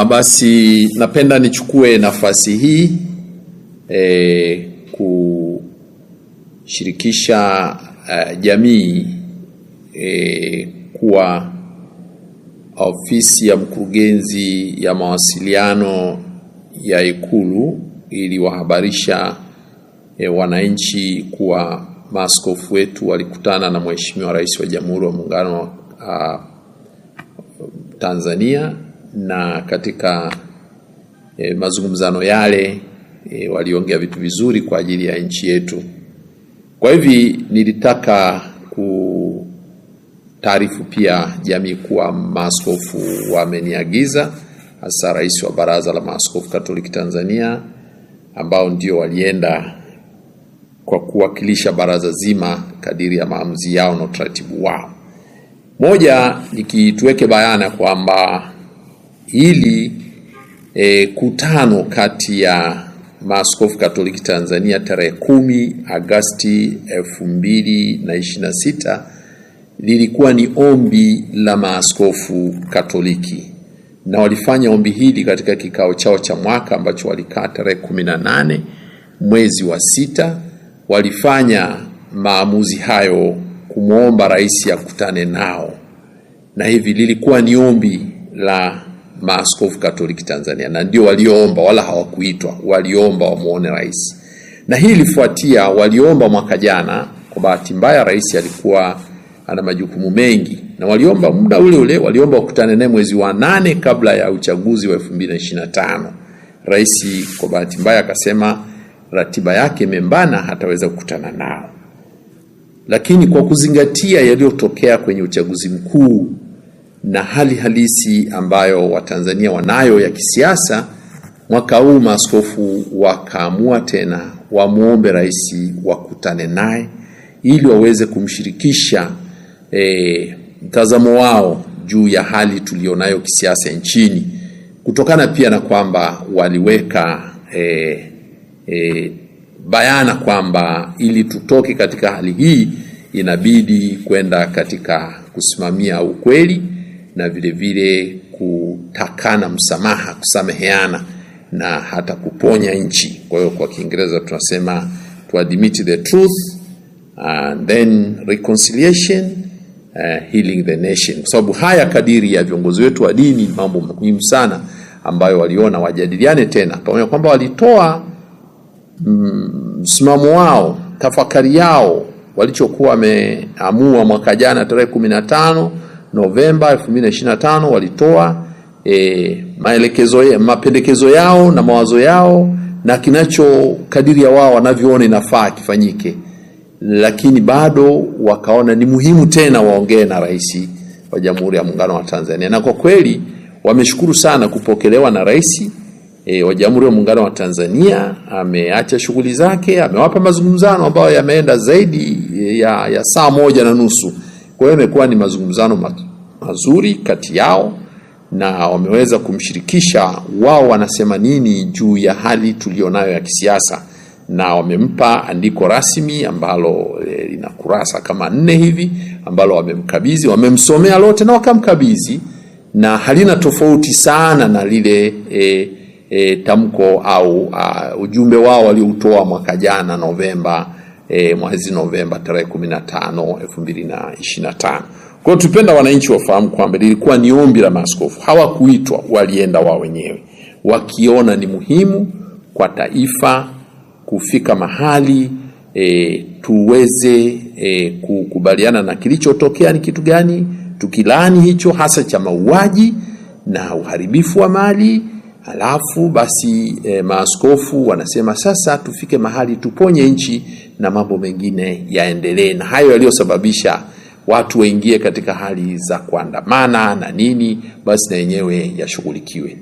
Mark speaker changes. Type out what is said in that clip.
Speaker 1: Basi napenda nichukue nafasi hii kushirikisha jamii kuwa ofisi ya mkurugenzi ya mawasiliano ya Ikulu iliwahabarisha wananchi kuwa maaskofu wetu walikutana na Mheshimiwa Rais wa Jamhuri ya Muungano wa Tanzania, na katika mazungumzano yale waliongea vitu vizuri kwa ajili ya nchi yetu. Kwa hivi nilitaka kutaarifu pia jamii kuwa maaskofu wameniagiza, hasa Rais wa Baraza la Maaskofu Katoliki Tanzania, ambao ndio walienda kwa kuwakilisha baraza zima kadiri ya maamuzi yao na utaratibu wao. Moja, nikituweke bayana kwamba hili kutano kati ya Maaskofu Katoliki Tanzania tarehe 10 Agosti 2026 lilikuwa ni ombi la maaskofu Katoliki, na walifanya ombi hili katika kikao chao cha mwaka ambacho walikaa tarehe 18 mwezi wa 6. Walifanya maamuzi hayo kumuomba rais akutane nao, na hivi lilikuwa ni ombi la Maaskofu Katoliki Tanzania, na ndio walioomba, wala hawakuitwa, waliomba wamuone rais. Na hii ilifuatia waliomba mwaka jana. Kwa bahati mbaya rais alikuwa ana majukumu mengi, na waliomba muda ule ule, waliomba wakutane naye mwezi wa 8 kabla ya uchaguzi wa 2025. Rais kwa bahati mbaya akasema ratiba yake imembana, hataweza kukutana nao. Lakini kwa kuzingatia yaliyotokea kwenye uchaguzi mkuu na hali halisi ambayo Watanzania wanayo ya kisiasa, mwaka huu maaskofu wakaamua tena wamuombe rais wakutane naye ili waweze kumshirikisha mtazamo wao juu ya hali tulionayo kisiasa nchini, kutokana pia na kwamba waliweka bayana kwamba ili tutoke katika hali hii inabidi kwenda katika kusimamia ukweli na vile vile kutakana msamaha, kusameheana na hata kuponya nchi. Kwa hiyo kwa Kiingereza tunasema to admit the truth and then reconciliation, healing the nation. Kwa sababu haya kadiri ya viongozi wetu wa dini mambo muhimu sana ambayo waliona wajadiliane tena, pamoja kwamba walitoa msimamo wao, tafakari yao walichokuwa wameamua mwaka jana tarehe 15 Novemba 2025. Walitoa mapendekezo yao na mawazo yao na kinacho kadiri ya wao wanavyoona inafaa kifanyike, lakini bado wakaona ni muhimu tena waongee na rais wa Jamhuri ya Muungano wa Tanzania. Na kwa kweli wameshukuru sana kupokelewa na rais wa Jamhuri ya Muungano wa Tanzania. Ameacha shughuli zake, amewapa mazungumzano ambayo yameenda zaidi ya saa 1.5. Kwa hiyo imekuwa ni mazungumzano mazuri kati yao, na wameweza kumshirikisha wao wanasema nini juu ya hali tulionayo ya kisiasa, na wamempa andiko rasmi ambalo lina kurasa kama 4 hivi, ambalo wamemkabidhi, wamemsomea lote na wakamkabidhi, na halina tofauti sana na lile tamko au ujumbe wao walioutoa mwaka jana mwezi Novemba tarehe 15 2025. Kwa hiyo tupenda wananchi wafahamu kwamba lilikuwa ni ombi la maaskofu, hawakuitwa, walienda wao wenyewe wakiona ni muhimu kwa taifa kufika mahali tuweze kukubaliana na kilichotokea ni kitu gani, tukilaani hicho hasa cha mauaji na uharibifu wa mali. Halafu basi maaskofu wanasema sasa tufike mahali tuponye nchi na mambo mengine yaendelee, na hayo yaliyosababisha watu waingie katika hali za kuandamana na nini, basi na yenyewe yashughulikiwe.